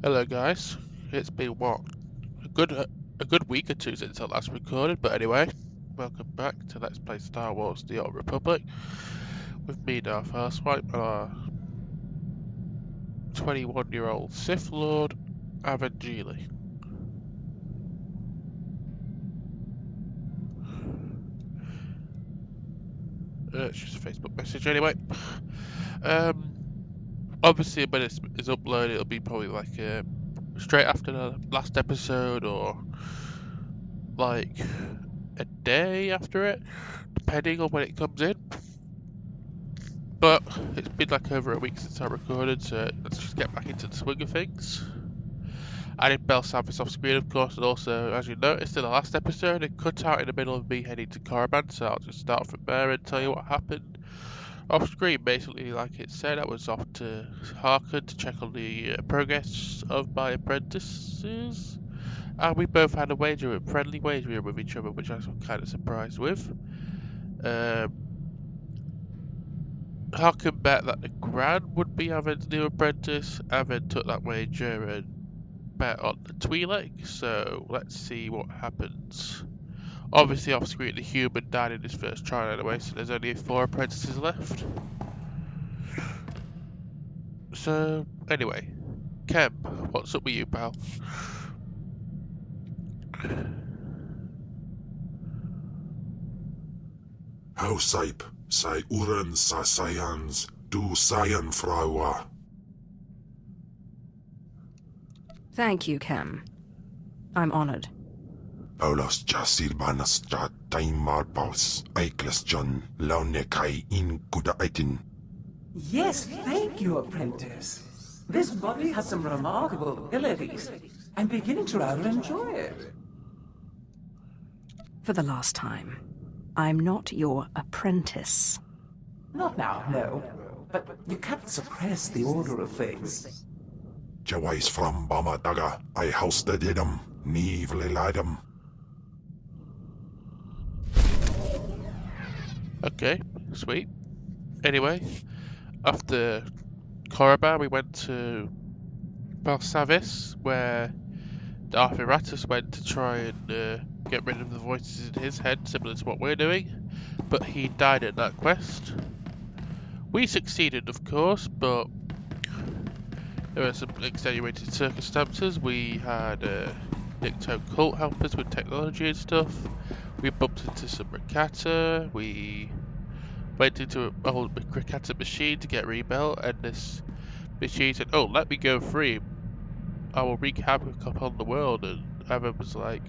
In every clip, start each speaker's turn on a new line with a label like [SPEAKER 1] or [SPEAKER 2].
[SPEAKER 1] Hello guys, it's been what a good week or two since I last recorded, but anyway, welcome back to Let's Play Star Wars: The Old Republic with me, Darth Housewife, and our 21-year-old Sith Lord, Aven. It's just a Facebook message anyway. Obviously when it's uploaded, it'll be probably like straight after the last episode or like a day after it, depending on when it comes in. But it's been like over a week since I recorded, so let's just get back into the swing of things. I did Belsavis off screen, of course, and also, as you noticed in the last episode, it cut out in the middle of me heading to Korriban, so I'll just start from there and tell you what happened. Off screen, basically, like it said, I was off to Harkon to check on the progress of my apprentices, and we both had a friendly wager with each other, which I was kind of surprised with. Harkon bet that the Gran would be Aven's new apprentice. Aven took that wager and bet on the Twi'lek, so let's see what happens. Obviously off screen the human died in his first trial anyway, so there's only 4 apprentices left. So anyway, Kem, what's up with you, pal?
[SPEAKER 2] How saip, sai uren sa science, do cyan fraua.
[SPEAKER 3] Thank you, Kem. I'm honored.
[SPEAKER 2] Paulos jasir banas ja taimar paus, aikles John, laune kai in kuda aitin.
[SPEAKER 4] Yes, thank you, apprentice. This body has some remarkable abilities. I'm beginning to rather enjoy it.
[SPEAKER 3] For the last time, I'm not your apprentice.
[SPEAKER 4] Not now, no. But you can't suppress the order of things.
[SPEAKER 2] Jawais from Bamadaga, I housed him, neevely lidem.
[SPEAKER 1] Okay, sweet. Anyway, after Korriban, we went to Belsavis, where Darth Iratus went to try and get rid of the voices in his head, similar to what we're doing, but he died in that quest. We succeeded, of course, but there were some extenuating circumstances. We had Nikto cult help us with technology and stuff. We bumped into some Rakata. We went into an old Rakata machine to get rebuilt, and this machine said, "Oh, let me go free. I will wreak havoc upon the world." And Aven was like,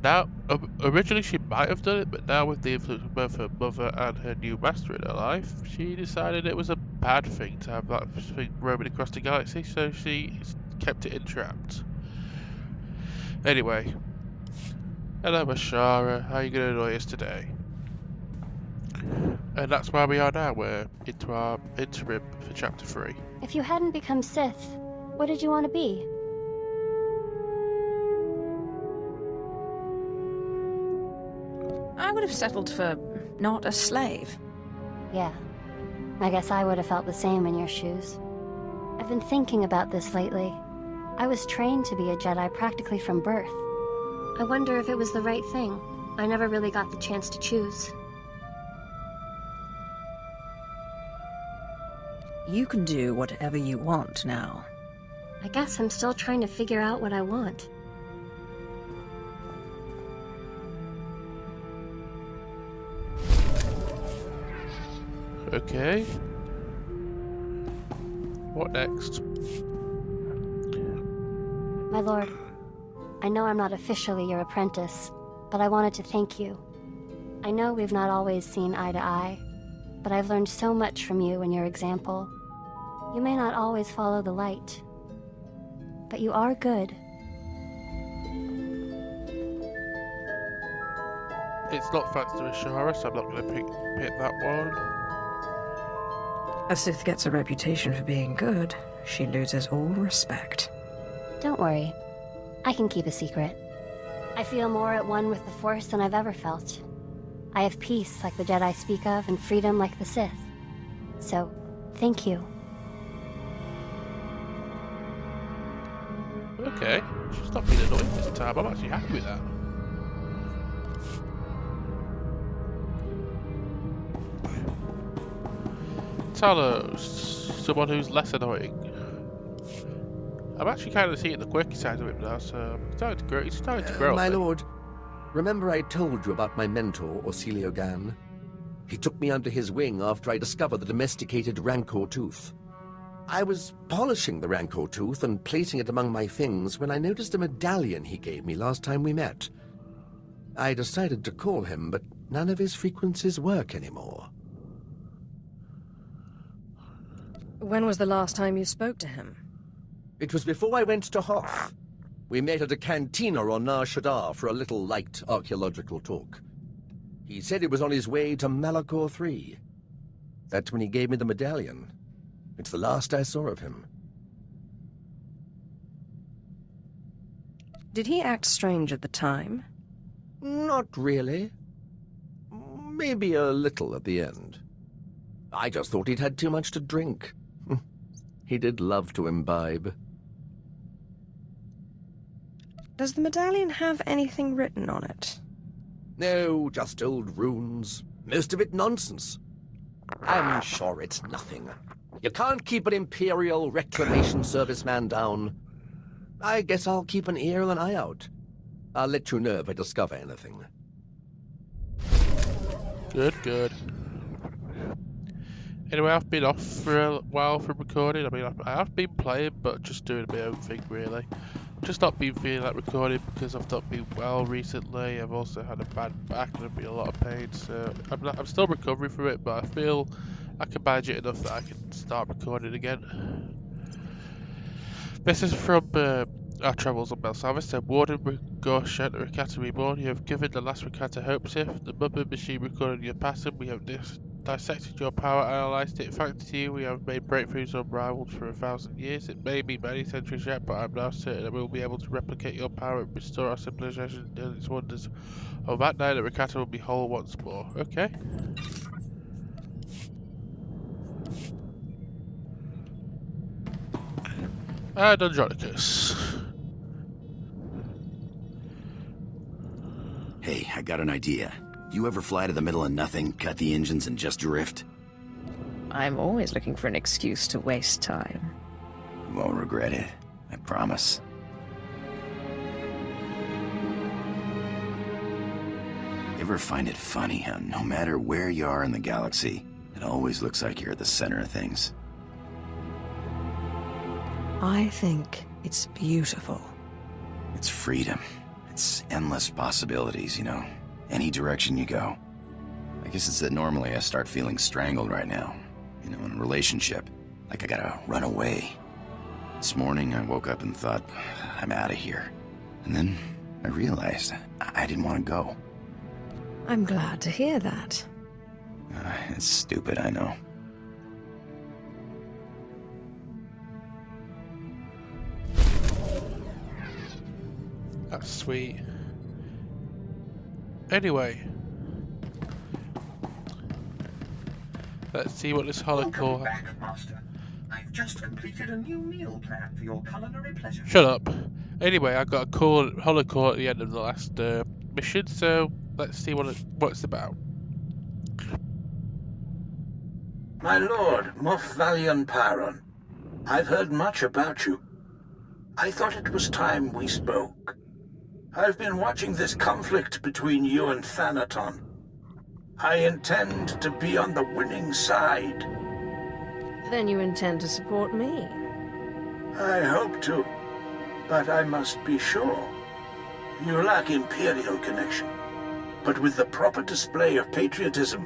[SPEAKER 1] now, originally she might have done it, but now with the influence of both her mother and her new master in her life, she decided it was a bad thing to have that thing roaming across the galaxy, so she kept it entrapped. Anyway, hello Ashara, how are you going to annoy us today? And that's where we are now, we're into our interim for chapter 3.
[SPEAKER 5] If you hadn't become Sith, what did you want to be?
[SPEAKER 3] I would have settled for not a slave.
[SPEAKER 5] Yeah, I guess I would have felt the same in your shoes. I've been thinking about this lately. I was trained to be a Jedi practically from birth. I wonder if it was the right thing. I never really got the chance to choose.
[SPEAKER 3] You can do whatever you want now.
[SPEAKER 5] I guess I'm still trying to figure out what I want.
[SPEAKER 1] Okay. What next?
[SPEAKER 5] My lord, I know I'm not officially your apprentice, but I wanted to thank you. I know we've not always seen eye to eye, but I've learned so much from you and your example. You may not always follow the light, but you are good.
[SPEAKER 1] It's not thanks to Ashara, so I'm not going to pick that one.
[SPEAKER 3] A Sith gets a reputation for being good, she loses all respect.
[SPEAKER 5] Don't worry. I can keep a secret. I feel more at one with the Force than I've ever felt. I have peace like the Jedi speak of, and freedom like the Sith. So, thank you.
[SPEAKER 1] Okay, she's not been annoying this time. I'm actually happy with that. Talos, someone who's less annoying. I'm actually kind of seeing the quirky side of him now, so I'm starting to grow. He's starting to grow.
[SPEAKER 6] My lord, remember I told you about my mentor, Orsilio Gan? He took me under his wing after I discovered the domesticated Rancor tooth. I was polishing the Rancor tooth and placing it among my things when I noticed a medallion he gave me last time we met. I decided to call him, but none of his frequencies work anymore.
[SPEAKER 3] When was the last time you spoke to him?
[SPEAKER 6] It was before I went to Hoth. We met at a cantina on Nar Shaddaa for a little light archaeological talk. He said he was on his way to Malachor III. That's when he gave me the medallion. It's the last I saw of him.
[SPEAKER 3] Did he act strange at the time?
[SPEAKER 6] Not really. Maybe a little at the end. I just thought he'd had too much to drink. He did love to imbibe.
[SPEAKER 3] Does the medallion have anything written on it?
[SPEAKER 6] No, just old runes. Most of it nonsense. I'm sure it's nothing. You can't keep an Imperial Reclamation Service man down. I guess I'll keep an ear and an eye out. I'll let you know if I discover anything.
[SPEAKER 1] Good. Anyway, I've been off for a while from recording. I mean, I have been playing, but just doing my own thing, really. Just not been feeling like recording because I've not been well recently. I've also had a bad back and I've been in a lot of pain, so I'm still recovering from it, but I feel I can manage it enough that I can start recording again. This is from our travels on Belsavis. So, Warden Rigorshant, Rakata Reborn, you have given the last Rakata Hope Sith, the Mumber machine recorded your passing. We have dissected your power, analysed it. Thanks to you, we have made breakthroughs unrivaled for 1,000 years. It may be many centuries yet, but I'm now certain that we will be able to replicate your power and restore our civilization and its wonders. On that night, the Rakata will be whole once more. Okay. And Andronicus.
[SPEAKER 7] Hey, I got an idea. You ever fly to the middle of nothing, cut the engines, and just drift?
[SPEAKER 3] I'm always looking for an excuse to waste time.
[SPEAKER 7] You won't regret it. I promise. You ever find it funny how no matter where you are in the galaxy, it always looks like you're at the center of things?
[SPEAKER 3] I think it's beautiful.
[SPEAKER 7] It's freedom. It's endless possibilities, you know. Any direction you go. I guess it's that normally I start feeling strangled right now. You know, in a relationship. Like I gotta run away. This morning I woke up and thought, I'm out of here. And then I realized I didn't want to go.
[SPEAKER 3] I'm glad to hear that.
[SPEAKER 7] It's stupid, I know.
[SPEAKER 1] That's sweet. Anyway, let's see what this holocore.
[SPEAKER 8] Welcome back, Master. I've just completed a new meal plan for your culinary pleasure.
[SPEAKER 1] Shut up. Anyway, I got a cool holocore at the end of the last mission, so let's see what it's about.
[SPEAKER 8] My lord, Moff Valian Pyron, I've heard much about you. I thought it was time we spoke. I've been watching this conflict between you and Thanaton. I intend to be on the winning side.
[SPEAKER 3] Then you intend to support me?
[SPEAKER 8] I hope to, but I must be sure. You lack Imperial connection, but with the proper display of patriotism,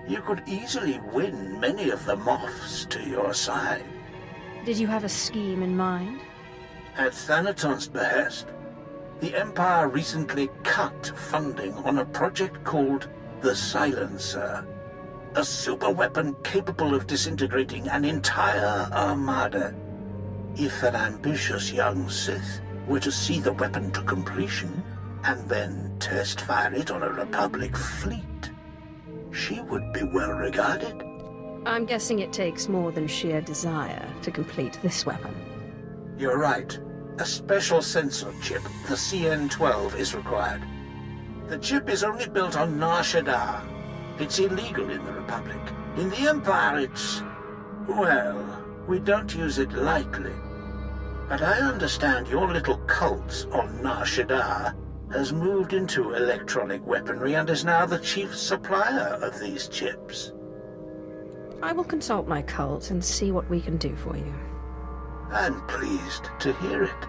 [SPEAKER 8] you could easily win many of the Moffs to your side.
[SPEAKER 3] Did you have a scheme in mind?
[SPEAKER 8] At Thanaton's behest, the Empire recently cut funding on a project called the Silencer, a superweapon capable of disintegrating an entire armada. If an ambitious young Sith were to see the weapon to completion, and then test fire it on a Republic fleet, she would be well regarded.
[SPEAKER 3] I'm guessing it takes more than sheer desire to complete this weapon.
[SPEAKER 8] You're right. A special sensor chip, the CN-12, is required. The chip is only built on Nar Shaddaa. It's illegal in the Republic. In the Empire, it's... well, we don't use it lightly. But I understand your little cult on Nar Shaddaa has moved into electronic weaponry and is now the chief supplier of these chips.
[SPEAKER 3] I will consult my cult and see what we can do for you.
[SPEAKER 8] I'm pleased to hear it.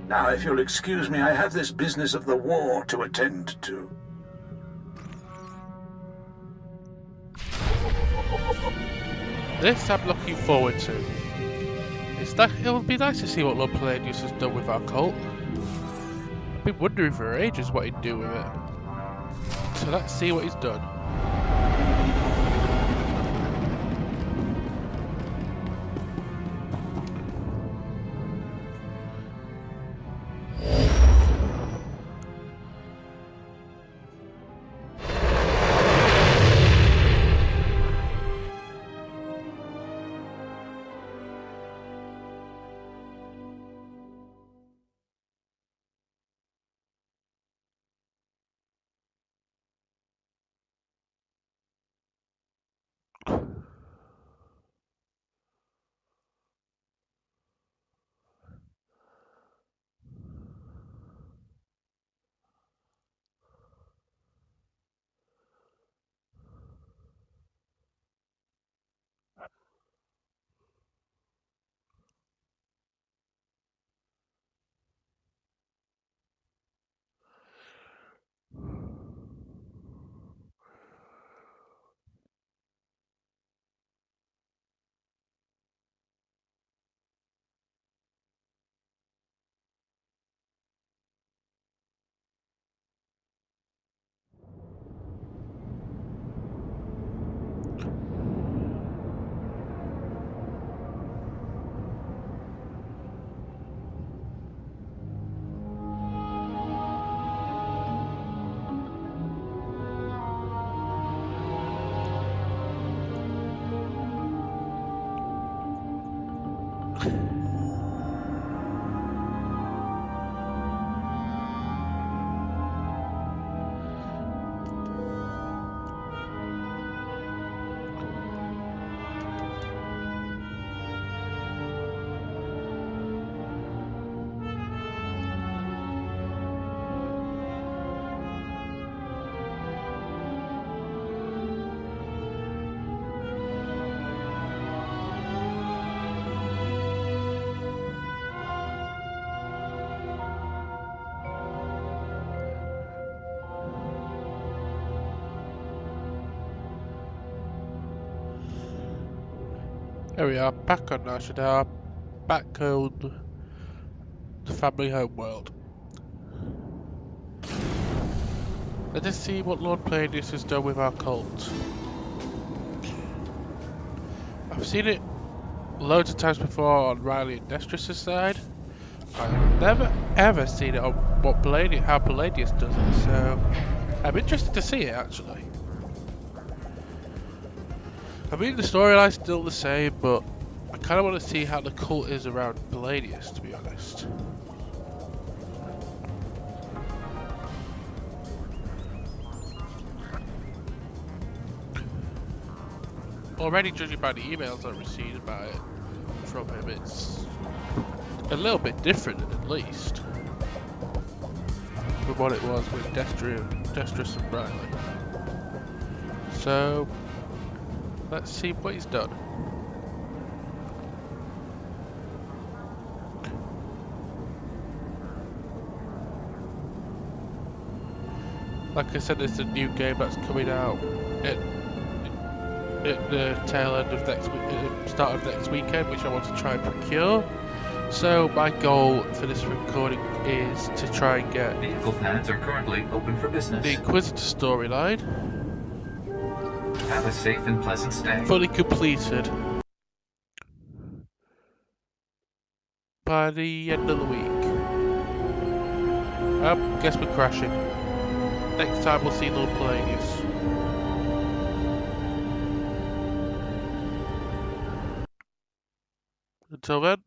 [SPEAKER 8] Now, if you'll excuse me, I have this business of the war to attend to.
[SPEAKER 1] This I'm looking forward to. It'll be nice to see what Lord Palladius has done with our cult. I've been wondering for ages what he'd do with it. So let's see what he's done. There we are, back on Nar Shaddaa, back on the family homeworld. Let us see what Lord Palladius has done with our cult. I've seen it loads of times before on Riley and Destrus' side. I've never ever seen it on how Palladius does it, so I'm interested to see it actually. I mean, the storyline's still the same, but I kind of want to see how the cult is around Palladius, to be honest. Already, judging by the emails I received about it from him, it's a little bit different, at least, from what it was with Destrus and Riley. So, let's see what he's done. Like I said, there's a new game that's coming out at the tail end of next week, start of next weekend, which I want to try and procure. So my goal for this recording is to try and get
[SPEAKER 9] vehicle pads are currently open for business.
[SPEAKER 1] The Inquisitor storyline.
[SPEAKER 9] Have a safe and pleasant stay.
[SPEAKER 1] Fully completed by the end of the week. Guess we're crashing. Next time we'll see Lord Palladius. Until then.